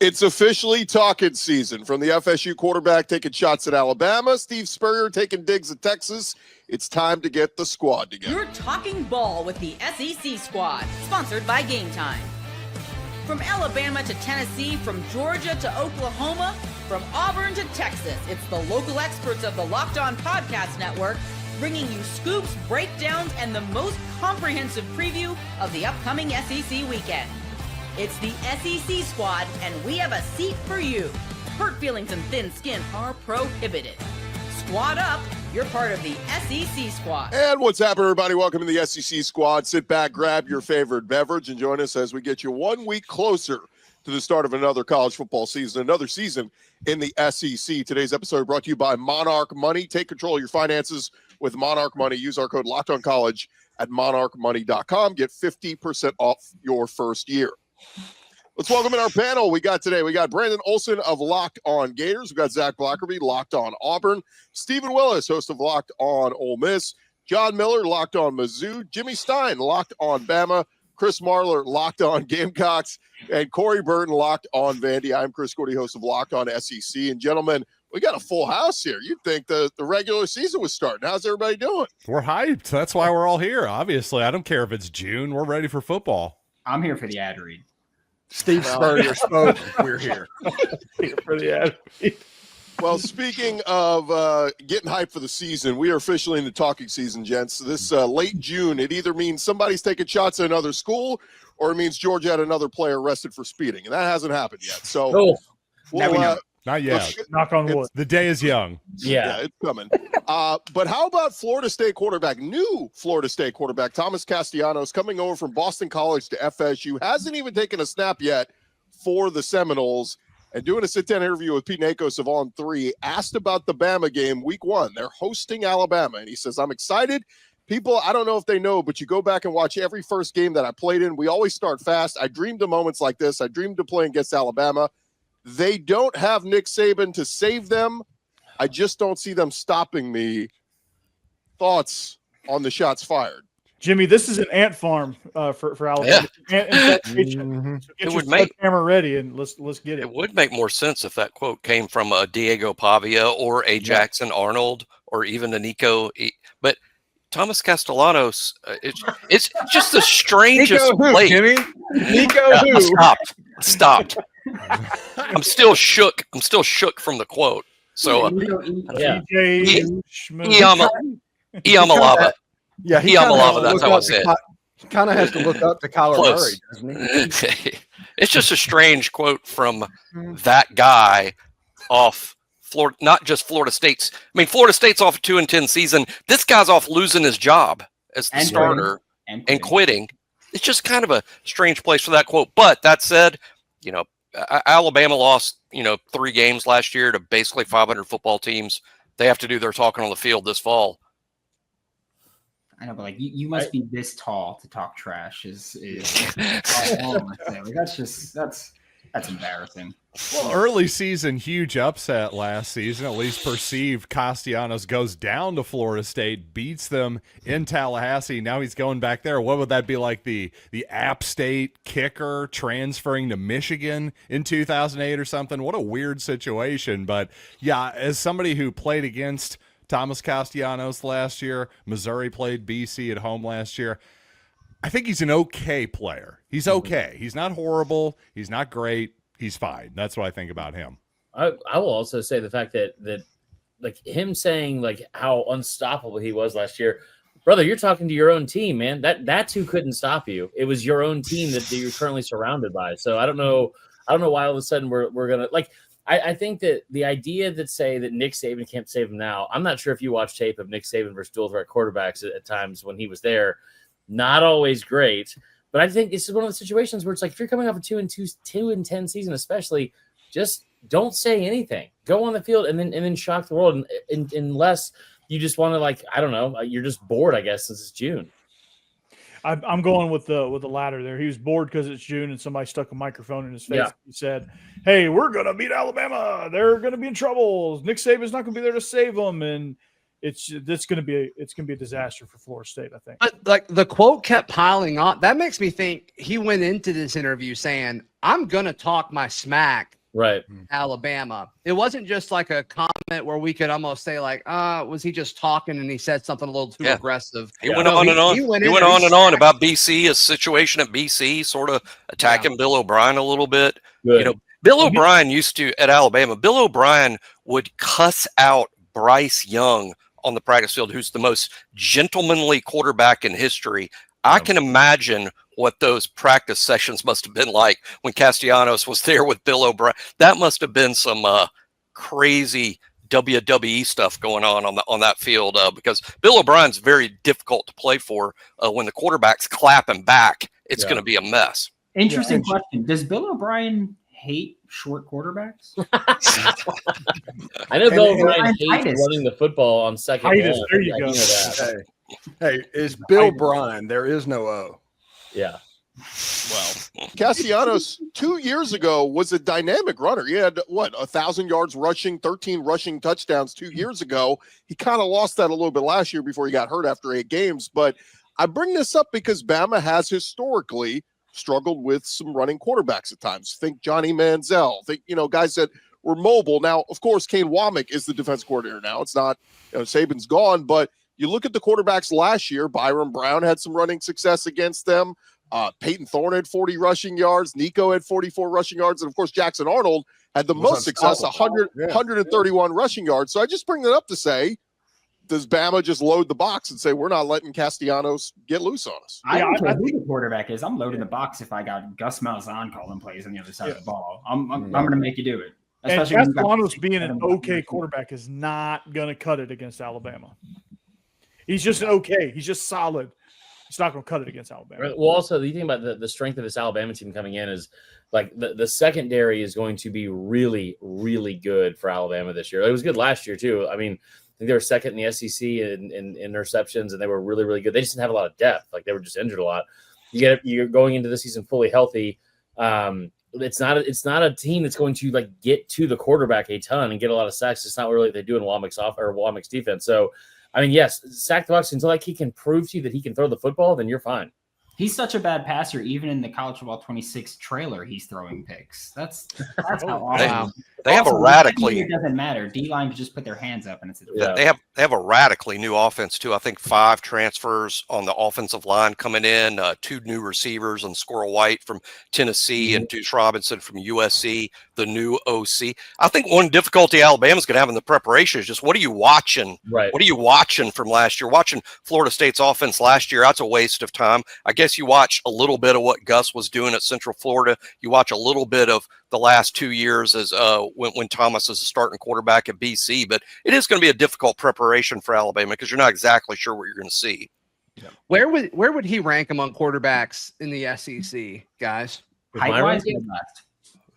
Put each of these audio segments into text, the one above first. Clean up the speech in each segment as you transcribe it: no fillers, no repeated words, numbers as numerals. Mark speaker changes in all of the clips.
Speaker 1: It's officially talking season. From the FSU quarterback taking shots at Alabama, Steve Spurrier taking digs at Texas. It's time to get the squad together.
Speaker 2: You're talking ball with the SEC squad, sponsored by Game Time. From Alabama to Tennessee, from Georgia to Oklahoma, from Auburn to Texas, it's the local experts of the Locked On Podcast Network bringing you scoops, breakdowns, and the most comprehensive preview of the upcoming SEC weekend. It's the SEC squad, and we have a seat for you. Hurt feelings and thin skin are prohibited. Squad up, you're part of the SEC squad.
Speaker 1: And what's happening, everybody? Welcome to the SEC squad. Sit back, grab your favorite beverage, and join us as we get you 1 week closer to the start of another college football season, another season in the SEC. Today's episode brought to you by Monarch Money. Take control of your finances with Monarch Money. Use our code LOCKEDONCollege at monarchmoney.com. Get 50% off your first year. Let's welcome in our panel. We got Brandon Olson of Locked On Gators. We got Zach Blackerby, Locked On Auburn. Stephen Willis, host of Locked On Ole Miss. John Miller, Locked On Mizzou. Jimmy Stein, Locked On Bama. Chris Marler, Locked On Gamecocks. And Corey Burton, Locked On Vandy. I'm Chris Gordy, host of Locked On SEC. And gentlemen, we got a full house here. You'd think the regular season was starting. How's everybody doing?
Speaker 3: We're hyped. That's why we're all here. Obviously, I don't care if it's June. We're ready for football.
Speaker 4: I'm here for the ad read.
Speaker 5: Steve Spurrier spoke. We're here.
Speaker 6: For the ad read.
Speaker 1: Well, speaking of getting hyped for the season, we are officially in the talking season, gents. This late June, it either means somebody's taking shots at another school or it means Georgia had another player arrested for speeding, and that hasn't happened yet. So
Speaker 3: not yet.
Speaker 6: Knock on wood.
Speaker 3: The day is young.
Speaker 6: Yeah,
Speaker 1: it's coming. But how about Florida State quarterback, new Florida State quarterback, Thomas Castellanos, coming over from Boston College to FSU, hasn't even taken a snap yet for the Seminoles, and doing a sit-down interview with Pete Nakos of On 3, asked about the Bama game week 1. They're hosting Alabama, and he says, I'm excited. People, I don't know if they know, but you go back and watch every first game that I played in. We always start fast. I dreamed of moments like this. I dreamed of playing against Alabama. They don't have Nick Saban to save them. I just don't see them stopping me. Thoughts on the shots fired?
Speaker 6: Jimmy, this is an ant farm for Alabama.
Speaker 5: Yeah.
Speaker 6: So get
Speaker 5: It
Speaker 6: your
Speaker 5: would make
Speaker 6: camera ready and let's get it.
Speaker 5: It would make more sense if that quote came from a Diego Pavia or a Jackson Arnold or even a Nico. But Thomas Castellanos, it's just the strangest play.
Speaker 6: Jimmy? Nico who?
Speaker 5: Stopped. I'm still shook. I'm still shook from the quote. So Iamalava.
Speaker 7: Yeah,
Speaker 5: Iamalava, that's how I said.
Speaker 7: He kind of has to look up to Kyler Murray, doesn't he?
Speaker 5: It's just a strange quote from that guy off Florida, not just Florida State's. I mean, Florida State's off a 2-10 season. This guy's off losing his job as the starter and quitting. It's just kind of a strange place for that quote. But that said, Alabama lost, 3 games last year to basically 500 football teams. They have to do their talking on the field this fall.
Speaker 4: I know, but you must be this tall to talk trash. Is all I'm saying. That's embarrassing.
Speaker 3: Well, early season, huge upset last season, at least perceived. Castellanos goes down to Florida State, beats them in Tallahassee. Now he's going back there. What would that be like, the App State kicker transferring to Michigan in 2008 or something? What a weird situation. But, yeah, as somebody who played against Thomas Castellanos last year, Missouri played BC at home last year, I think he's an okay player. He's okay. He's not horrible. He's not great. He's fine. That's what I think about him.
Speaker 8: I will also say the fact that like him saying like how unstoppable he was last year, brother, you're talking to your own team, man. That's who couldn't stop you. It was your own team that you're currently surrounded by. So I don't know why all of a sudden we're gonna like. I think that the idea that say that Nick Saban can't save him now. I'm not sure if you watch tape of Nick Saban versus dual threat quarterbacks at times when he was there. Not always great, but I think this is one of the situations where it's like if you're coming off a 2-10 season, especially, just don't say anything. Go on the field and then shock the world. And unless you just want to, like, I don't know, you're just bored, I guess, since it's June.
Speaker 6: I'm going with the latter there. He was bored because it's June and somebody stuck a microphone in his face. Yeah. He said, "Hey, we're gonna beat Alabama. They're gonna be in trouble. Nick Saban's not gonna be there to save them." And it's going to be a disaster for Florida State, I think.
Speaker 7: But like the quote kept piling on. That makes me think he went into this interview saying, "I'm gonna talk my smack."
Speaker 8: Right.
Speaker 7: Alabama. It wasn't just like a comment where we could almost say like, was he just talking and he said something a little too aggressive?
Speaker 5: He went on and on. He went on and on about BC, his situation at BC, sort of attacking Bill O'Brien a little bit.
Speaker 8: Good.
Speaker 5: You know, Bill O'Brien used to at Alabama. Bill O'Brien would cuss out Bryce Young on the practice field, who's the most gentlemanly quarterback in history. I can imagine what those practice sessions must have been like when Castellanos was there with Bill O'Brien. That must have been some crazy WWE stuff going on that field because Bill O'Brien's very difficult to play for. When the quarterback's clapping back, it's going to be a mess.
Speaker 4: Interesting question. Does Bill O'Brien hate short quarterbacks?
Speaker 8: I know Bill O'Brien hates running the football on second down.
Speaker 6: There you go.
Speaker 7: Hey, it's Bill Bryan. There is no O.
Speaker 8: Yeah.
Speaker 1: Well, Castellanos 2 years ago was a dynamic runner. He had 1,000 yards rushing, 13 rushing touchdowns 2 years ago. He kind of lost that a little bit last year before he got hurt after 8 games. But I bring this up because Bama has historically struggled with some running quarterbacks at times. Think Johnny Manziel. Think, guys that were mobile. Now, of course, Kane Womack is the defense coordinator now. It's not, Saban's gone, but you look at the quarterbacks last year, Byron Brown had some running success against them. Peyton Thorne had 40 rushing yards. Nico had 44 rushing yards. And, of course, Jackson Arnold had the most success, 131 rushing yards. So I just bring that up to say, does Bama just load the box and say, we're not letting Castellanos get loose on us?
Speaker 4: I don't care who the quarterback is. I'm loading the box if I got Gus Malzahn calling plays on the other side of the ball. I'm going to make you do it.
Speaker 6: Especially and Castellanos being an okay quarterback is not going to cut it against Alabama. He's just okay. He's just solid. It's not going to cut it against Alabama.
Speaker 8: Well, also, the thing about the strength of this Alabama team coming in is like the secondary is going to be really, really good for Alabama this year. It was good last year, too. I mean, I think they were second in the SEC in interceptions, and they were really, really good. They just didn't have a lot of depth. Like, they were just injured a lot. You're going into the season fully healthy. It's not a team that's going to like get to the quarterback a ton and get a lot of sacks. It's not really what they do in Womack's defense. So, I mean, yes, sack the box until like he can prove to you that he can throw the football, then you're fine.
Speaker 4: He's such a bad passer. Even in the College Football 26 trailer, he's throwing picks. That's how awesome.
Speaker 5: They have a radically.
Speaker 4: It doesn't matter. D-line to just put their hands up and it's
Speaker 5: They have a radically new offense too. I think 5 transfers on the offensive line coming in. 2 new receivers and Squirrel White from Tennessee and Deuce Robinson from USC. The new OC. I think one difficulty Alabama's going to have in the preparation is just what are you watching?
Speaker 8: Right.
Speaker 5: What are you watching from last year? Watching Florida State's offense last year, that's a waste of time. I guess you watch a little bit of what Gus was doing at Central Florida. You watch a little bit of the last 2 years as when Thomas is a starting quarterback at BC. But it is going to be a difficult preparation for Alabama because you're not exactly sure what you're going to see.
Speaker 7: Yeah. Where would he rank among quarterbacks in the SEC, guys?
Speaker 4: Height-wise,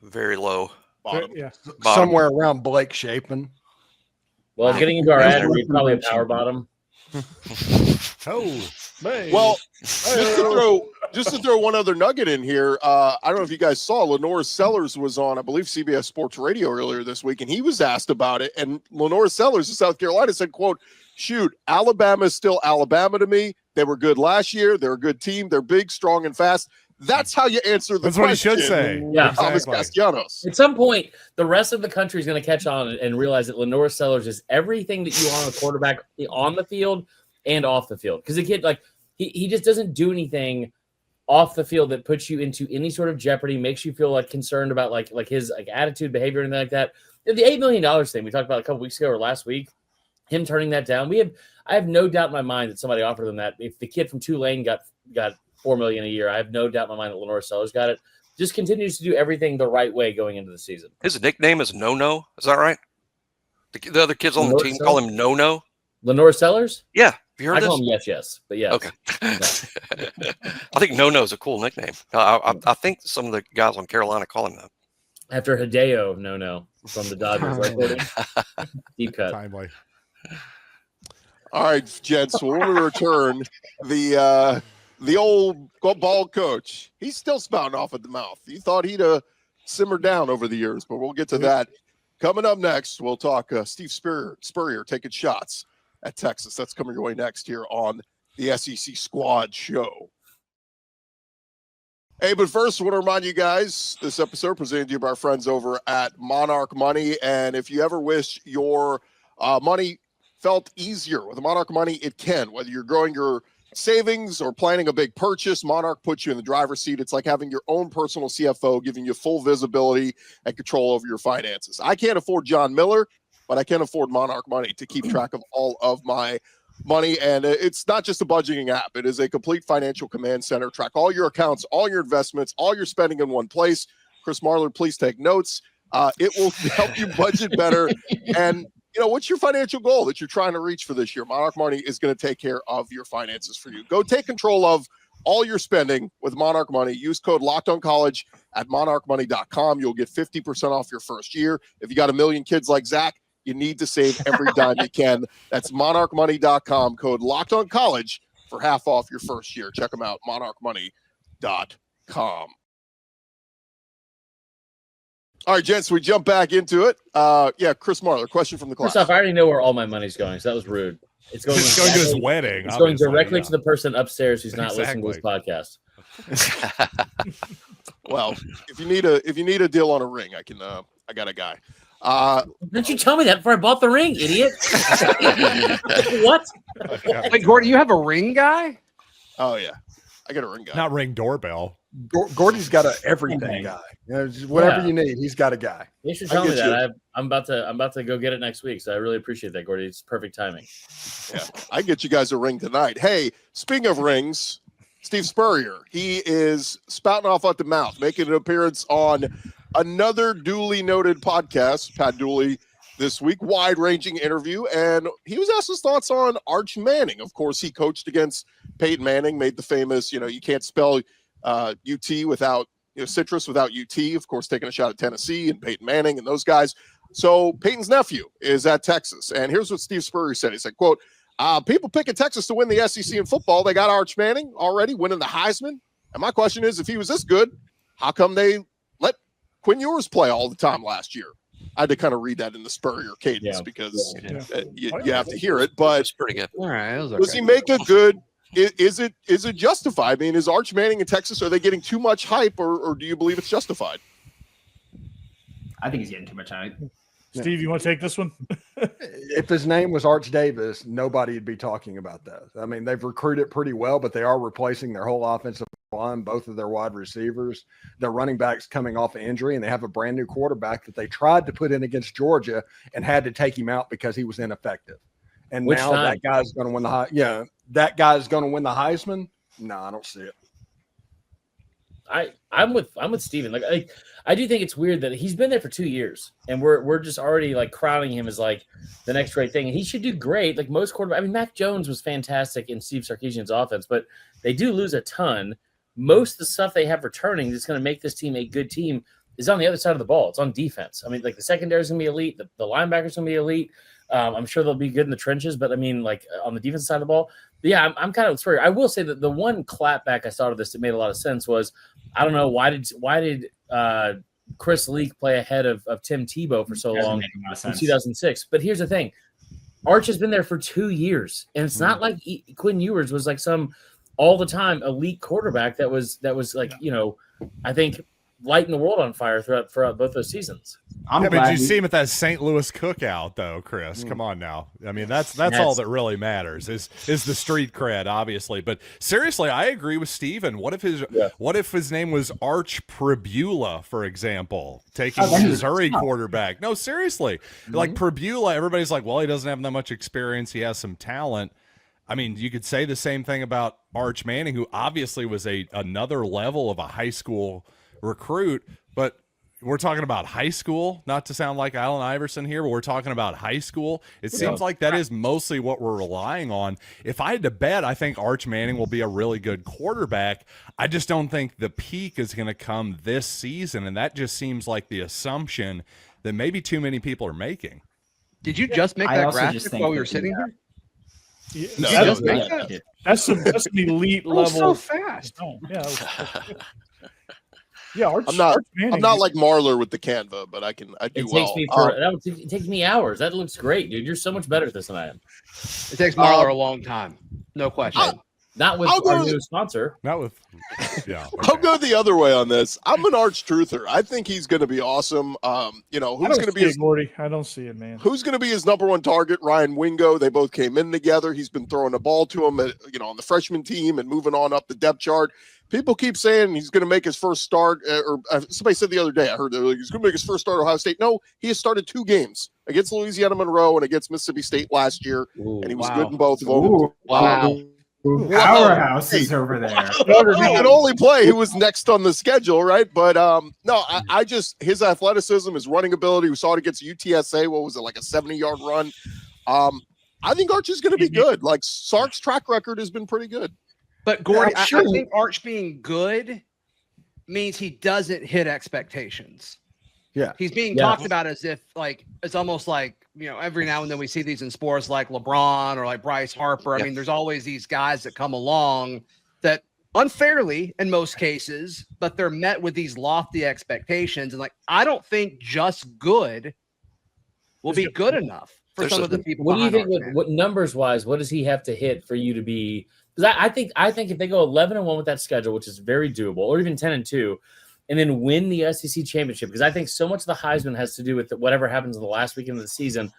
Speaker 5: very low.
Speaker 1: Bottom.
Speaker 6: Yeah.
Speaker 7: Somewhere around Blake Shapin.
Speaker 8: Well, getting into our ad read, probably a power bottom.
Speaker 1: Well, just to throw one other nugget in here, I don't know if you guys saw, Lenore Sellers was on, I believe, CBS Sports Radio earlier this week, and he was asked about it. And Lenore Sellers of South Carolina said, quote, shoot, Alabama is still Alabama to me. They were good last year. They're a good team. They're big, strong, and fast. That's how you answer the question.
Speaker 3: That's what you should say.
Speaker 8: Yeah,
Speaker 1: Thomas Castellanos.
Speaker 8: At some point, the rest of the country is going to catch on and realize that Lenore Sellers is everything that you want a quarterback on the field and off the field. Because the kid, like, he just doesn't do anything off the field that puts you into any sort of jeopardy, makes you feel like concerned about like his like attitude, behavior, anything like that. The $8 million thing we talked about a couple weeks ago or last week, him turning that down. I have no doubt in my mind that somebody offered him that. If the kid from Tulane got $4 million a year, I have no doubt in my mind that Lenore Sellers got it. Just continues to do everything the right way going into the season.
Speaker 5: His nickname is No-No. Is that right? The other kids on the team call him No-No.
Speaker 8: Lenore Sellers?
Speaker 5: Yeah. Have you heard
Speaker 8: I
Speaker 5: this?
Speaker 8: call him yes. But yes.
Speaker 5: Okay. I think No-No is a cool nickname. I think some of the guys on Carolina call him that.
Speaker 8: After Hideo No from the Dodgers, right? Deep cut.
Speaker 3: Timely.
Speaker 1: All right, gents, when we return, the old ball coach, he's still spouting off at the mouth. You thought he'd simmered down over the years, but we'll get to that. Coming up next, we'll talk Steve Spurrier taking shots at Texas. That's coming your way next here on the SEC Squad Show. Hey, but first, I want to remind you guys, this episode presented to you by our friends over at Monarch Money. And if you ever wish your money felt easier with Monarch Money, it can. Whether you're growing your savings or planning a big purchase, Monarch puts you in the driver's seat. It's like having your own personal CFO, giving you full visibility and control over your finances. I can't afford John Miller, but I can afford Monarch Money to keep track of all of my money. And it's not just a budgeting app. It is a complete financial command center. Track all your accounts, all your investments, all your spending in one place. Chris Marler, please take notes. It will help you budget better. And, you know, what's your financial goal that you're trying to reach for this year? Monarch Money is going to take care of your finances for you. Go take control of all your spending with Monarch Money. Use code LOCKEDONCollege at monarchmoney.com. You'll get 50% off your first year. If you got a million kids like Zach, you need to save every dime you can. That's monarchmoney.com, code LOCKEDONCollege for half off your first year. Check them out, monarchmoney.com. All right, gents, we jump back into it. Chris Marler, question from the class.
Speaker 8: First off, I already know where all my money's going, so that was rude.
Speaker 3: It's going to his wedding.
Speaker 8: It's going directly to the person upstairs who's not listening to this podcast.
Speaker 1: Well, if you need a deal on a ring, I got a guy.
Speaker 8: Didn't you tell me that before I bought the ring, idiot? What?
Speaker 7: Wait, Gordy, you have a ring guy?
Speaker 1: Oh yeah, I got a ring guy.
Speaker 3: Not ring doorbell.
Speaker 9: Gordy's got a everything guy. You know, just whatever you need, he's got a guy.
Speaker 8: You should tell me that. I'm about to go get it next week, so I really appreciate that, Gordy. It's perfect timing.
Speaker 1: Yeah, I get you guys a ring tonight. Hey, speaking of rings, Steve Spurrier, he is spouting off at the mouth, making an appearance on another duly noted podcast, Pat Dooley, this week, wide-ranging interview, and he was asked his thoughts on Arch Manning. Of course, he coached against Peyton Manning, made the famous, you can't spell UT without, citrus without UT, of course, taking a shot at Tennessee and Peyton Manning and those guys. So Peyton's nephew is at Texas, and here's what Steve Spurrier said. He said, quote, people picking Texas to win the SEC in football. They got Arch Manning already winning the Heisman. And my question is, if he was this good, how come they let Quinn Ewers play all the time last year? I had to kind of read that in the Spurrier cadence because you have to hear it. But
Speaker 5: It's pretty good.
Speaker 7: All right.
Speaker 1: does he make a good? Is it justified? I mean, is Arch Manning in Texas? Are they getting too much hype, or do you believe it's justified?
Speaker 4: I think he's getting too much hype.
Speaker 6: Steve, you want to take this one?
Speaker 9: If his name was Arch Davis, nobody would be talking about that. I mean, they've recruited pretty well, but they are replacing their whole offensive line, both of their wide receivers. Their running backs coming off an injury, and they have a brand new quarterback that they tried to put in against Georgia and had to take him out because he was ineffective. And now that guy's going to win that guy's going to win the Heisman. No, I don't see it.
Speaker 8: I'm with Steven. Like I do think it's weird that he's been there for 2 years, and we're just already like crowning him as like the next great thing. And he should do great. Like most quarterbacks. I mean, Mac Jones was fantastic in Steve Sarkisian's offense, but they do lose a ton. Most of the stuff they have returning that's going to make this team a good team is on the other side of the ball. It's on defense. I mean, like the secondary is going to be elite. The linebackers going to be elite. I'm sure they'll be good in the trenches, but I mean, like on the defense side of the ball, but yeah, I'm kind of sorry. I will say that the one clapback I saw to this that made a lot of sense was, I don't know why did Chris Leak play ahead of Tim Tebow for so long in 2006? But here's the thing: Arch has been there for 2 years, and it's not like Quinn Ewers was like some all the time elite quarterback that was like I think lighting the world on fire throughout both those seasons.
Speaker 3: But you see him at that St. Louis cookout, though, Chris. Come on now. I mean, that's all that really matters is the street cred, obviously. But seriously, I agree with Steven. What if his name was Arch Pribula, for example, taking Missouri quarterback? No, seriously. Like Pribula, everybody's like, well, he doesn't have that much experience. He has some talent. I mean, you could say the same thing about Arch Manning, who obviously was another level of a high school recruit, but we're talking about high school, not to sound like Allen Iverson here, but we're talking about high school. It seems like that is mostly what we're relying on. If I had to bet, I think Arch Manning will be a really good quarterback. I just don't think the peak is going to come this season, and that just seems like the assumption that maybe too many people are making.
Speaker 7: Did you just make that graphic while we were sitting here?
Speaker 6: That's some elite level.
Speaker 7: So fast.
Speaker 6: Oh, yeah. Yeah,
Speaker 1: I'm not like Marler with the Canva, but I do
Speaker 8: It
Speaker 1: well.
Speaker 8: takes me it takes me hours. That looks great, dude. You're so much better at this than I am.
Speaker 7: It takes Marler a long time. No question.
Speaker 8: Not with our new sponsor.
Speaker 3: Not with. Yeah.
Speaker 1: I'll go the other way on this. I'm an arch truther. I think he's going to be awesome. Who's going to be his
Speaker 6: Gordy? I don't see it, man.
Speaker 1: Who's going to be his number one target? Ryan Wingo. They both came in together. He's been throwing the ball to him, on the freshman team and moving on up the depth chart. People keep saying he's going to make his first start, or somebody said the other day, I heard that he's going to make his first start at Ohio State. No, he has started 2 games against Louisiana Monroe and against Mississippi State last year, and he was good in both of them.
Speaker 7: Wow.
Speaker 4: Powerhouses over there.
Speaker 1: He could only play. He was next on the schedule, right? But I just his athleticism, his running ability. We saw it against UTSA. What was it, like a 70-yard run? I think Arch is going to be good. Like Sark's track record has been pretty good.
Speaker 7: But Gordy, I think Arch being good means he doesn't hit expectations.
Speaker 9: Yeah.
Speaker 7: He's being talked about as if it's almost like, every now and then we see these in sports like LeBron or like Bryce Harper. I mean, there's always these guys that come along that unfairly in most cases, but they're met with these lofty expectations. And I don't think just good will be good enough for some of the people.
Speaker 8: What do you think? What numbers wise, what does he have to hit for you to be? Because I think if they go 11-1 with that schedule, which is very doable, or even 10-2, and then win the SEC championship, because I think so much of the Heisman has to do with whatever happens in the last weekend of the season,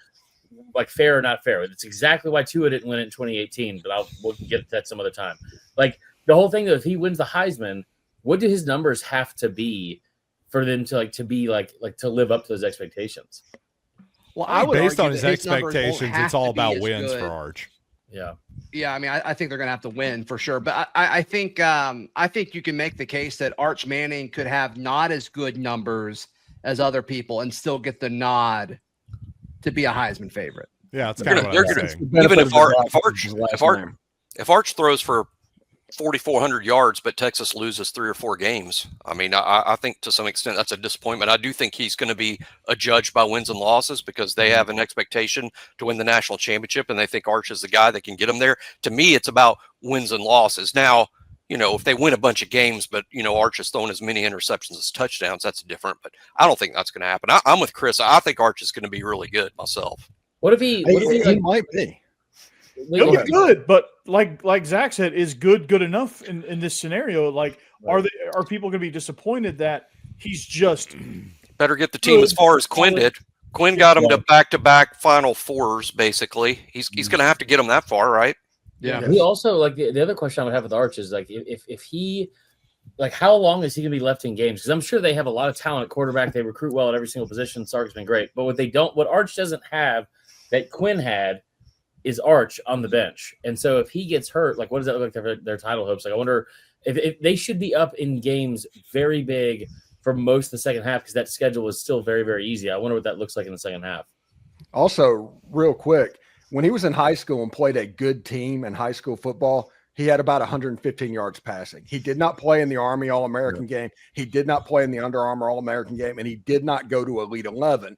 Speaker 8: like fair or not fair. It's exactly why Tua didn't win it in 2018, but we'll get to that some other time. Like the whole thing, though, if he wins the Heisman, what do his numbers have to be for them to to live up to those expectations?
Speaker 7: Well, I would
Speaker 3: based on his
Speaker 7: expectations,
Speaker 3: it's all about wins for Arch.
Speaker 8: Yeah.
Speaker 7: Yeah, I mean, I think they're going to have to win for sure. But I think you can make the case that Arch Manning could have not as good numbers as other people and still get the nod to be a Heisman favorite.
Speaker 3: Yeah, it's kind of
Speaker 5: even if Arch throws for 4,400 yards, but Texas loses 3 or 4 games. I mean, I think to some extent that's a disappointment. I do think he's going to be adjudged by wins and losses because they have an expectation to win the national championship, and they think Arch is the guy that can get them there. To me, it's about wins and losses. Now, if they win a bunch of games, but Arch has thrown as many interceptions as touchdowns, that's different. But I don't think that's going to happen. I'm with Chris. I think Arch is going to be really good myself.
Speaker 9: What if he might be?
Speaker 6: He'll be good, but like Zach said, is good enough in this scenario? Like, are people going to be disappointed that he's just
Speaker 5: better get the team as far as Quinn did? Quinn got him to back-to-back Final Fours, basically. He's going to have to get them that far, right?
Speaker 8: Yeah. He also the other question I would have with Arch is if he how long is he going to be left in games? Because I'm sure they have a lot of talent at quarterback. They recruit well at every single position. Sark's been great, but what Arch doesn't have that Quinn had is Arch on the bench. And so if he gets hurt, what does that look like for their title hopes? I wonder if they should be up in games very big for most of the second half because that schedule is still very, very easy. I wonder what that looks like in the second half.
Speaker 9: Also, real quick, when he was in high school and played a good team in high school football, he had about 115 yards passing. He did not play in the Army All-American game. He did not play in the Under Armour All-American game, and he did not go to Elite 11.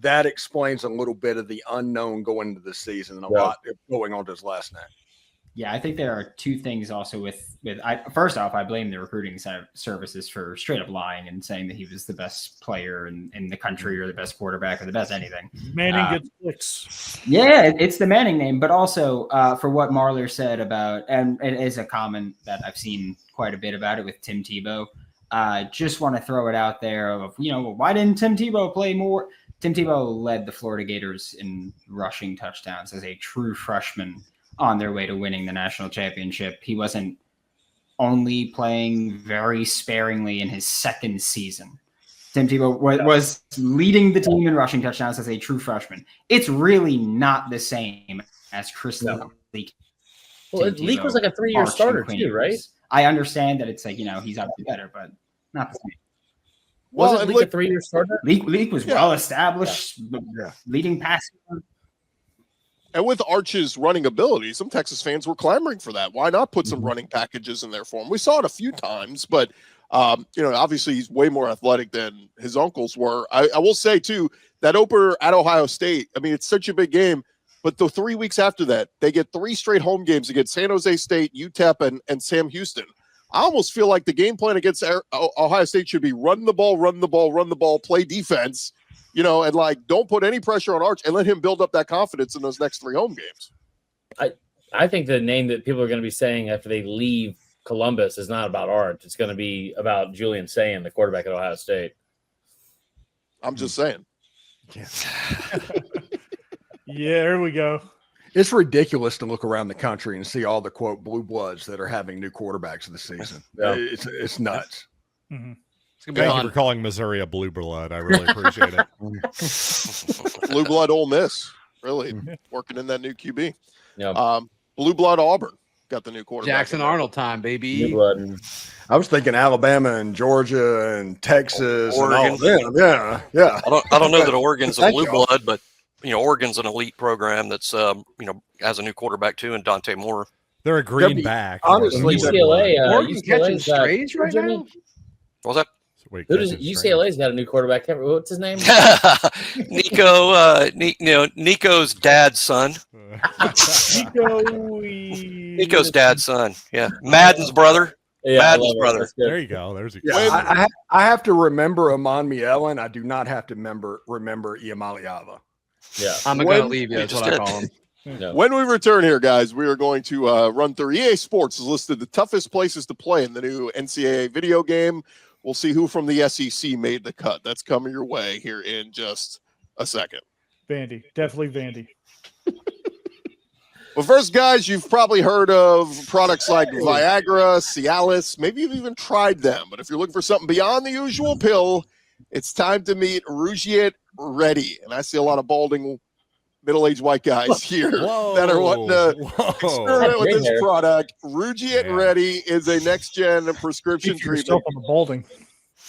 Speaker 9: That explains a little bit of the unknown going into the season and a lot going on to his last name.
Speaker 4: Yeah, I think there are 2 things also with first off, I blame the recruiting services for straight up lying and saying that he was the best player in the country or the best quarterback or the best anything.
Speaker 6: Manning gets clicks.
Speaker 4: Yeah, it's the Manning name, but also for what Marler said about, and it is a comment that I've seen quite a bit about it with Tim Tebow. Just want to throw it out there of, why didn't Tim Tebow play more? Tim Tebow led the Florida Gators in rushing touchdowns as a true freshman on their way to winning the national championship. He wasn't only playing very sparingly in his second season. Tim Tebow was leading the team in rushing touchdowns as a true freshman. It's really not the same as Chris Leak.
Speaker 8: Well, Leak was like a 3-year starter too, right?
Speaker 4: I understand that it's he's obviously better, but not the same.
Speaker 8: Wasn't Leak a 3-year starter?
Speaker 4: Leak was well established, leading passer.
Speaker 1: And with Arch's running ability, some Texas fans were clamoring for that. Why not put some running packages in there for him? We saw it a few times, but obviously he's way more athletic than his uncles were. I will say too, that opener at Ohio State, I mean, it's such a big game, but the 3 weeks after that, they get 3 straight home games against San Jose State, UTEP, and Sam Houston. I almost feel like the game plan against Ohio State should be run the ball, play defense, and like don't put any pressure on Arch and let him build up that confidence in those next 3 home games.
Speaker 8: I think the name that people are going to be saying after they leave Columbus is not about Arch. It's going to be about Julian Sayin, the quarterback at Ohio State.
Speaker 1: I'm just saying.
Speaker 6: Yeah, there we go.
Speaker 9: It's ridiculous to look around the country and see all the quote blue bloods that are having new quarterbacks this season.
Speaker 8: Yeah.
Speaker 9: It's nuts.
Speaker 6: Mm-hmm.
Speaker 7: It's gonna be
Speaker 3: Thank
Speaker 7: fun.
Speaker 3: you for calling Missouri a blue blood. I really appreciate it.
Speaker 1: Blue blood Ole Miss, really working in that new QB.
Speaker 8: Yeah.
Speaker 1: Blue blood Auburn got the new quarterback.
Speaker 7: Jackson Arnold time, baby.
Speaker 8: New blood.
Speaker 9: I was thinking Alabama and Georgia and Texas and all of
Speaker 5: Oregon.
Speaker 9: them. Yeah.
Speaker 5: I don't know that Oregon's a
Speaker 9: Thank
Speaker 5: blue
Speaker 9: y'all.
Speaker 5: blood, but Oregon's an elite program that's has a new quarterback too, and Dante Moore.
Speaker 3: They're a greenback.
Speaker 9: honestly,
Speaker 8: UCLA.
Speaker 7: Oregon's catching
Speaker 8: UCLA's got,
Speaker 7: strays right now.
Speaker 5: What was that?
Speaker 3: Wait,
Speaker 8: Who does
Speaker 3: catching
Speaker 8: UCLA's got a new quarterback? What's his name?
Speaker 5: Nico's dad's son. Nico's dad's son. Yeah, Madden's brother.
Speaker 8: Yeah,
Speaker 5: Madden's
Speaker 8: I love it.
Speaker 5: brother.
Speaker 8: That's good.
Speaker 3: There you go. There's a
Speaker 9: Yeah, I have to remember Amon Mielen. I do not have to remember Iamaliava.
Speaker 8: Yeah.
Speaker 7: I'm
Speaker 1: When-
Speaker 7: gonna leave you.
Speaker 5: we
Speaker 7: That's
Speaker 5: just
Speaker 7: what I
Speaker 5: did.
Speaker 7: call him.
Speaker 8: No.
Speaker 1: When we return here, guys, we are going to run through. EA Sports has listed the toughest places to play in the new NCAA video game. We'll see who from the SEC made the cut. That's coming your way here in just a second.
Speaker 6: Vandy, definitely Vandy.
Speaker 1: Well, first, guys, you've probably heard of products like Viagra, Cialis. Maybe you've even tried them. But if you're looking for something beyond the usual pill, it's time to meet Rougiet Ready. And I see a lot of balding middle-aged white guys here that are wanting to experiment with this product. Rougiet Ready is a next-gen prescription
Speaker 6: Speak for yourself
Speaker 1: treatment
Speaker 6: on the balding.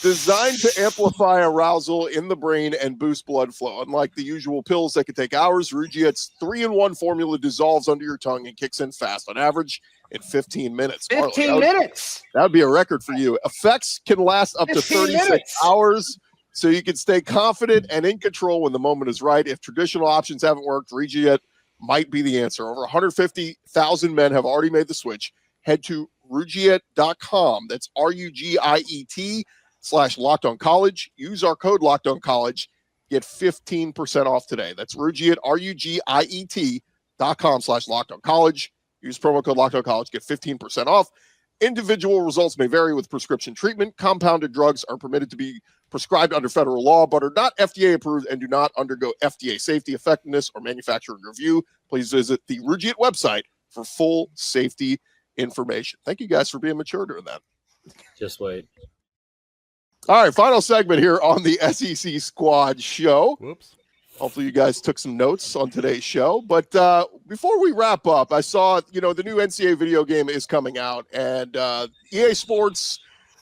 Speaker 1: designed to amplify arousal in the brain and boost blood flow. Unlike the usual pills that can take hours, Rougiet's 3-in-1 formula dissolves under your tongue and kicks in fast, on average in 15 minutes.
Speaker 7: 15 minutes.
Speaker 1: That would be a record for you. Effects can last up to
Speaker 7: 15
Speaker 1: 36
Speaker 7: minutes.
Speaker 1: hours, so you can stay confident and in control when the moment is right. If traditional options haven't worked, Rougiet might be the answer. Over 150,000 men have already made the switch. Head to Rougiet.com. That's RUGIET/LockedOnCollege. Use our code LockedOnCollege. Get 15% off today. That's Rougiet, RUGIET.com/LockedOnCollege. Use promo code LockedOnCollege. Get 15% off. Individual results may vary with prescription treatment. Compounded drugs are permitted to be prescribed under federal law, but are not FDA approved and do not undergo FDA safety, effectiveness, or manufacturing review. Please visit the Rougiet website for full safety information. Thank you guys for being mature during that.
Speaker 8: Just wait.
Speaker 1: All right, final segment here on the SEC Squad show.
Speaker 3: Whoops.
Speaker 1: Hopefully you guys took some notes on today's show. But before we wrap up, I saw, the new NCAA video game is coming out, and EA Sports,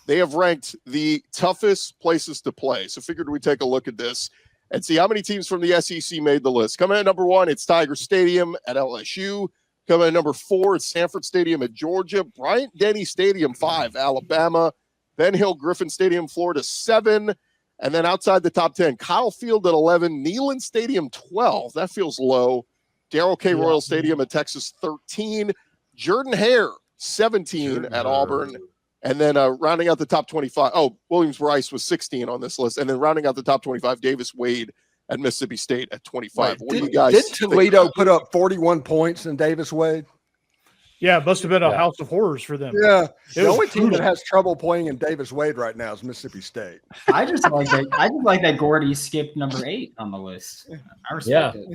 Speaker 1: they have ranked the toughest places to play. So figured we'd take a look at this and see how many teams from the SEC made the list. Coming in at number 1, it's Tiger Stadium at LSU. Coming in at number 4, it's Sanford Stadium at Georgia. Bryant-Denny Stadium, 5, Alabama. Ben Hill Griffin Stadium, Florida, 7. And then outside the top 10, Kyle Field at 11, Neyland Stadium, 12. That feels low. Darrell K. Royal Stadium at Texas, 13. Jordan-Hare, 17 at Auburn. And then rounding out the top 25, Williams-Brice was 16 on this list. And then rounding out the top 25, Davis-Wade at Mississippi State at 25. What do you guys
Speaker 9: Did
Speaker 1: think?
Speaker 9: Toledo put up 41 points in Davis-Wade?
Speaker 6: Yeah, it must have been a house of horrors for them.
Speaker 9: Yeah. The
Speaker 6: was
Speaker 9: only team that
Speaker 6: brutal.
Speaker 9: has trouble playing in Davis-Wade right now is Mississippi State.
Speaker 4: I just like that Gordy skipped number 8 on the list. I respect it.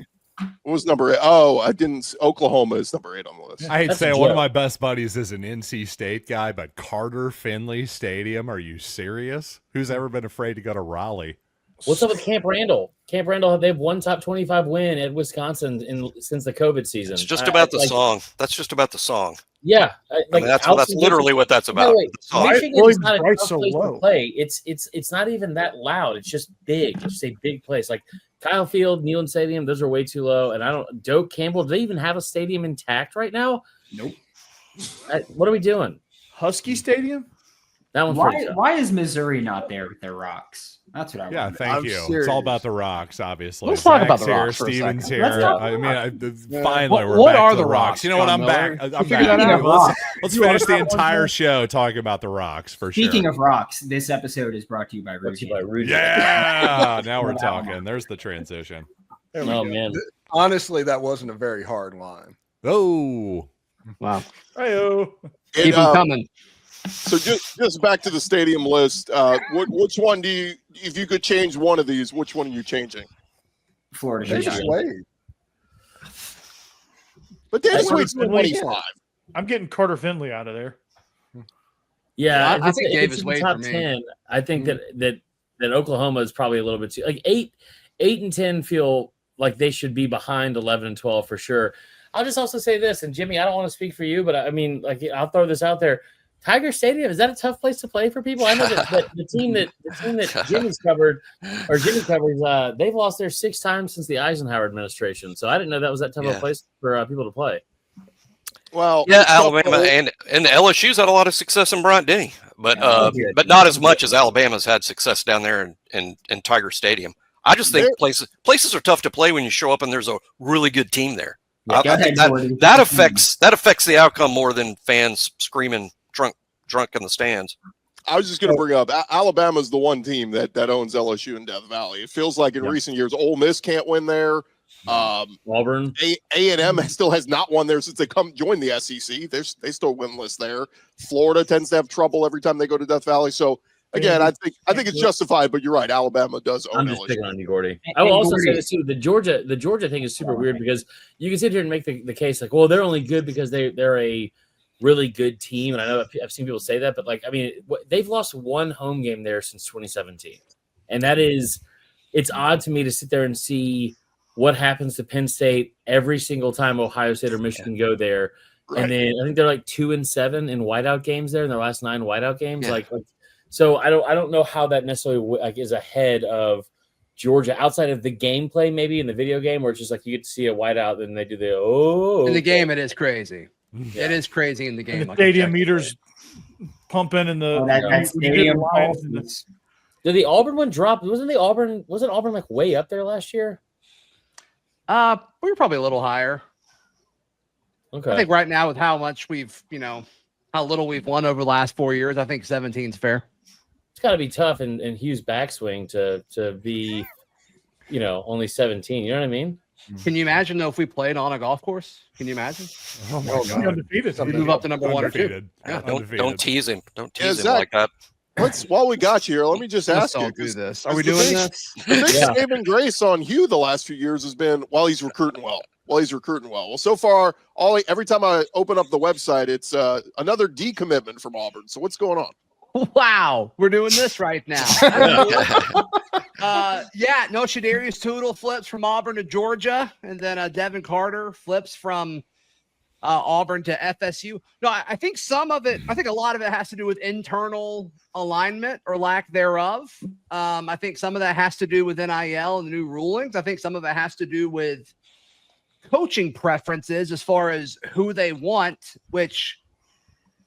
Speaker 1: What was number 8? Oh, I didn't. Oklahoma is number 8 on the list.
Speaker 3: I hate to
Speaker 8: That's
Speaker 3: say
Speaker 8: a
Speaker 3: it, one of
Speaker 8: joke.
Speaker 3: my best buddies is an NC State guy, but Carter Finley Stadium. Are you serious? Who's ever been afraid to go to Raleigh?
Speaker 8: What's up with Camp Randall? Camp Randall, they've one top 25 win at Wisconsin since the COVID season.
Speaker 5: It's just about the song. That's just about the song.
Speaker 8: Yeah,
Speaker 5: I mean, that's literally what that's about.
Speaker 8: Wait,
Speaker 5: The song.
Speaker 8: Michigan
Speaker 6: Williams
Speaker 8: is not a
Speaker 6: Brice
Speaker 8: tough
Speaker 6: so
Speaker 8: place
Speaker 6: low.
Speaker 8: to play. It's not even that loud. It's just big. It's just a big place. Like Kyle Field, Neyland Stadium, those are way too low. And Doak Campbell, do they even have a stadium intact right now?
Speaker 4: Nope.
Speaker 8: What are we doing?
Speaker 6: Husky Stadium?
Speaker 8: That one's pretty tough.
Speaker 4: Why is Missouri not there with their rocks? That's what I
Speaker 3: Yeah,
Speaker 4: want.
Speaker 3: thank
Speaker 9: I'm
Speaker 3: you.
Speaker 9: serious.
Speaker 3: It's all about the rocks, obviously.
Speaker 7: Let's talk about
Speaker 3: Zach's
Speaker 7: the
Speaker 3: here,
Speaker 7: rocks for a
Speaker 3: Steven's
Speaker 7: second.
Speaker 3: here.
Speaker 4: Let's talk
Speaker 3: I mean,
Speaker 7: What-
Speaker 3: finally, we're
Speaker 7: what
Speaker 3: back
Speaker 7: are
Speaker 3: to
Speaker 7: the
Speaker 3: the
Speaker 7: rocks,
Speaker 3: You know what?
Speaker 7: John
Speaker 3: I'm
Speaker 7: Miller?
Speaker 3: back.
Speaker 7: You
Speaker 3: I'm
Speaker 7: figured that
Speaker 3: back.
Speaker 7: out?
Speaker 3: Let's
Speaker 6: You
Speaker 3: finish
Speaker 6: want
Speaker 3: the
Speaker 6: that one,
Speaker 3: entire
Speaker 6: Zach?
Speaker 3: show talking about the rocks for
Speaker 4: Speaking
Speaker 3: sure.
Speaker 4: of rocks, this episode is brought to you by
Speaker 8: Brought to
Speaker 4: Rudy.
Speaker 8: you by Rudy.
Speaker 3: Yeah, now we're talking. There's the transition.
Speaker 8: Oh man.
Speaker 9: Honestly, that wasn't a very hard line.
Speaker 3: Oh,
Speaker 7: Wow.
Speaker 6: Hey-o.
Speaker 7: Keep them coming.
Speaker 1: So just back to the stadium list. Which one do you, if you could change one of these, which one are you changing?
Speaker 4: Florida
Speaker 9: They
Speaker 4: State.
Speaker 9: just wait.
Speaker 1: But Davis
Speaker 6: That's
Speaker 1: Wade's
Speaker 6: what-
Speaker 1: 25.
Speaker 6: I'm getting Carter Finley out of there.
Speaker 8: Yeah,
Speaker 7: I
Speaker 8: if
Speaker 7: think
Speaker 8: it's
Speaker 7: Davis
Speaker 8: in the
Speaker 7: Wade
Speaker 8: top
Speaker 7: for me.
Speaker 8: 10. I think that Oklahoma is probably a little bit too like 8 and 10 feel like they should be behind 11 and 12 for sure. I'll just also say this, and Jimmy, I don't want to speak for you, but I mean, like I'll throw this out there. Tiger Stadium, is that a tough place to play for people? I know that the team that Jimmy's covered or Jimmy covers, they've lost there 6 times since the Eisenhower administration. So I didn't know that was that tough of a place for people to play.
Speaker 1: Well,
Speaker 5: Yeah,
Speaker 1: it's tough
Speaker 5: Alabama
Speaker 1: to-
Speaker 5: and the LSU's had a lot of success in Bryant Denny, but not as much as Alabama's had success down there in Tiger Stadium. I just think places are tough to play when you show up and there's a really good team there.
Speaker 4: Yeah,
Speaker 5: I think that affects the outcome more than fans screaming drunk in the stands.
Speaker 1: I was just going to bring up Alabama's the one team that owns LSU in Death Valley. It feels like in recent years, Ole Miss can't win there.
Speaker 8: Auburn,
Speaker 1: A&M still has not won there since they join the SEC. They still winless there. Florida tends to have trouble every time they go to Death Valley. So again, I think it's justified, but you're right. Alabama does own
Speaker 8: I'm just
Speaker 1: LSU.
Speaker 8: picking on you, Gordy. I will also say this too: the Georgia thing is super weird because you can sit here and make the case like, well, they're only good because they're a really good team, and I know I've seen people say that, but like, I mean, they've lost one home game there since 2017, and it's odd to me to sit there and see what happens to Penn State every single time Ohio State or Michigan go there,
Speaker 1: Right.
Speaker 8: and then I think they're like 2-7 in whiteout games there in their last 9 whiteout games,
Speaker 5: Yeah.
Speaker 8: like. So I don't know how that necessarily is ahead of Georgia outside of the gameplay, maybe in the video game, where it's just like you get to see a whiteout and they do the
Speaker 7: In the game, it is crazy. It is crazy in the game.
Speaker 6: And the
Speaker 7: I can
Speaker 6: stadium
Speaker 7: check
Speaker 6: meters pumping and the
Speaker 4: that stadium
Speaker 6: lines and the-
Speaker 4: is-
Speaker 8: Did the Auburn one drop? Wasn't Auburn like way up there last year?
Speaker 7: We were probably a little higher.
Speaker 8: Okay.
Speaker 7: I think right now with how much how little we've won over the last 4 years, I think 17's fair.
Speaker 8: It's got to be tough in Hughes' backswing to be, only 17. You know what I mean?
Speaker 7: Can you imagine though if we played on a golf course? Can you imagine?
Speaker 6: Oh my God. Undefeated.
Speaker 7: We move up to number 1 or 2.
Speaker 3: undefeated.
Speaker 7: Yeah,
Speaker 5: Don't tease him. Don't tease him
Speaker 1: Zach,
Speaker 5: like that.
Speaker 1: While we got you here, let me just
Speaker 7: Let's
Speaker 1: ask you.
Speaker 7: don't do
Speaker 1: 'cause
Speaker 7: this. Are we
Speaker 1: the
Speaker 7: doing
Speaker 1: big-
Speaker 7: this?
Speaker 1: The big
Speaker 8: Yeah.
Speaker 1: saving grace on Hugh the last few years has been while he's recruiting well. Well, so far, every time I open up the website, it's another decommitment from Auburn. So what's going on?
Speaker 7: Wow, we're doing this right now. No, Shadarius Tootle flips from Auburn to Georgia, and then Devin Carter flips from Auburn to FSU. No, I think a lot of it has to do with internal alignment or lack thereof. I think some of that has to do with NIL and the new rulings. I think some of it has to do with coaching preferences as far as who they want, which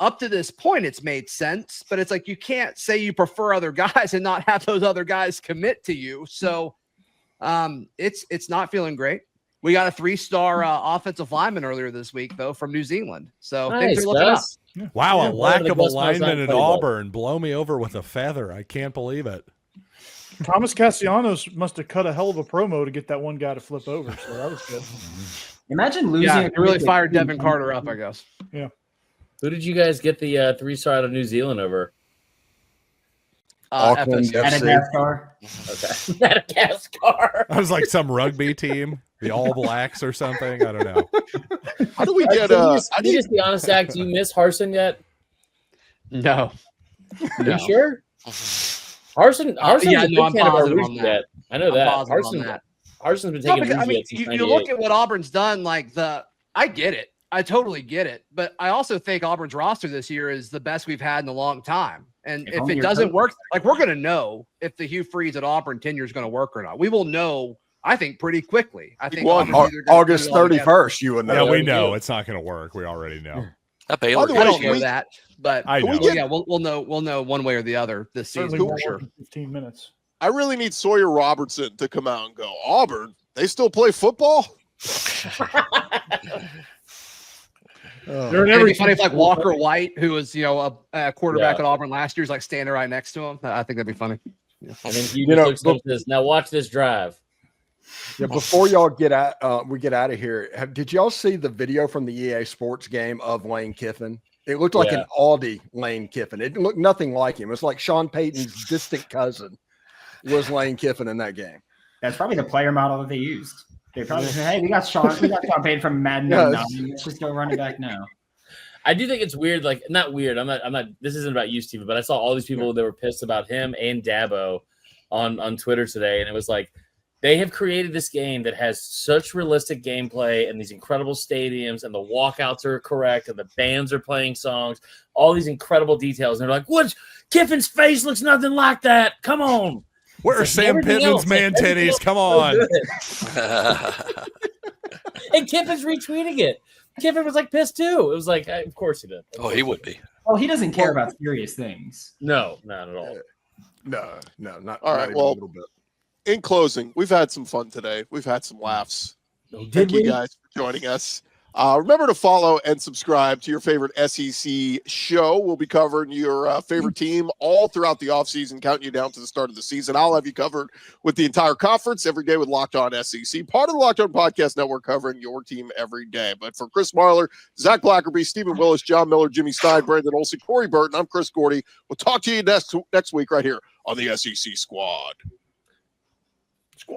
Speaker 7: up to this point it's made sense, but it's like you can't say you prefer other guys and not have those other guys commit to you. So it's not feeling great. We got a 3-star offensive lineman earlier this week though from New Zealand. So things are looking up.
Speaker 3: Wow,
Speaker 8: Yeah,
Speaker 3: a
Speaker 8: one
Speaker 3: lack
Speaker 8: of the
Speaker 3: of
Speaker 8: best
Speaker 3: alignment
Speaker 8: ones
Speaker 3: in
Speaker 8: I've played
Speaker 3: Auburn. Blow me over with a feather. I can't believe it.
Speaker 6: Thomas Castellanos must have cut a hell of a promo to get that one guy to flip over. So that was good.
Speaker 4: Imagine losing.
Speaker 7: Yeah,
Speaker 4: a
Speaker 7: it really
Speaker 4: kid
Speaker 7: fired
Speaker 4: like-
Speaker 7: Devin Carter up, I guess.
Speaker 8: Who did you guys get the 3-star out of New Zealand over?
Speaker 9: Auckland
Speaker 7: FSU.
Speaker 9: FC.
Speaker 4: Madagascar.
Speaker 8: Okay. Madagascar.
Speaker 3: I was like some rugby team, the All Blacks or something. I don't know.
Speaker 1: How do we get?
Speaker 8: Can you just be honest, Zach? Do you miss Harson yet?
Speaker 7: No.
Speaker 8: Are you sure? Harson's
Speaker 7: yeah,
Speaker 8: a big
Speaker 7: no, I'm
Speaker 8: fan of our
Speaker 7: positive
Speaker 8: Rouge
Speaker 7: on that.
Speaker 8: Jet. I know
Speaker 7: I'm
Speaker 8: that.
Speaker 7: positive on that.
Speaker 8: Harson's been
Speaker 7: No,
Speaker 8: taking
Speaker 7: because,
Speaker 8: Rouge Jet since
Speaker 7: you
Speaker 8: 98.
Speaker 7: look at what Auburn's done, I get it. I totally get it. But I also think Auburn's roster this year is the best we've had in a long time. And if it doesn't work, we're going to know if the Hugh Freeze at Auburn tenure is going to work or not. We will know, I think, pretty quickly. I think Auburn's either gonna
Speaker 9: August
Speaker 7: put it all together.
Speaker 9: 31st, you would know.
Speaker 3: Yeah, we know it's not going to work. We already know.
Speaker 5: Baylor.
Speaker 1: By the
Speaker 7: I
Speaker 1: way,
Speaker 7: don't know that, but
Speaker 3: I know.
Speaker 7: yeah, we'll know one way or the other this season
Speaker 6: Certainly
Speaker 7: for
Speaker 6: won't
Speaker 7: sure.
Speaker 6: work in 15 minutes.
Speaker 1: I really need Sawyer Robertson to come out and go, Auburn, they still play football?
Speaker 6: They're in
Speaker 7: It'd
Speaker 6: every
Speaker 7: be funny if like Walker White, who was a quarterback at Auburn last year, is like standing right next to him. I think that'd be funny.
Speaker 8: And then Hugh
Speaker 9: You know,
Speaker 8: just looks up and says, "Now watch this drive."
Speaker 9: Yeah, before y'all get out, we get out of here. Did y'all see the video from the EA Sports game of Lane Kiffin? It looked like an Audi Lane Kiffin. It looked nothing like him. It's like Sean Payton's distant cousin was Lane Kiffin in that game.
Speaker 4: That's probably the player model that they used. They probably said, "Hey, we got Sean Payton from Madden
Speaker 9: Yes.
Speaker 4: 9. Let's just go run it back now."
Speaker 8: I do think it's weird. Like, not weird. I'm not. This isn't about you, Steve, but I saw all these people that were pissed about him and Dabo on Twitter today, and it was like they have created this game that has such realistic gameplay and these incredible stadiums, and the walkouts are correct, and the bands are playing songs, all these incredible details. And they're like, "What? Kiffin's face looks nothing like that. Come on."
Speaker 3: Where are Sam Pittman's man titties? Come on.
Speaker 8: And Kiffin's retweeting it. Kiffin was like pissed too. It was like, of course he did.
Speaker 5: Oh, he would be.
Speaker 4: Well, he doesn't care about serious things.
Speaker 8: No, not at all.
Speaker 9: No, not.
Speaker 1: All
Speaker 9: not
Speaker 1: right,
Speaker 9: even
Speaker 1: well,
Speaker 9: a little bit.
Speaker 1: In closing, we've had some fun today. We've had some laughs. Thank you guys for joining us. Remember to follow and subscribe to your favorite SEC show. We'll be covering your favorite team all throughout the offseason, counting you down to the start of the season. I'll have you covered with the entire conference every day with Locked On SEC, part of the Locked On Podcast Network, covering your team every day. But for Chris Marler, Zach Blackerby, Stephen Willis, John Miller, Jimmy Stein, Brandon Olsen, Corey Burton, I'm Chris Gordy. We'll talk to you next week right here on the SEC Squad.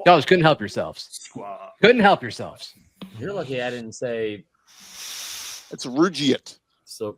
Speaker 7: Guys, couldn't help yourselves. Couldn't help yourselves.
Speaker 8: You're lucky I didn't say
Speaker 1: It's Rugiet.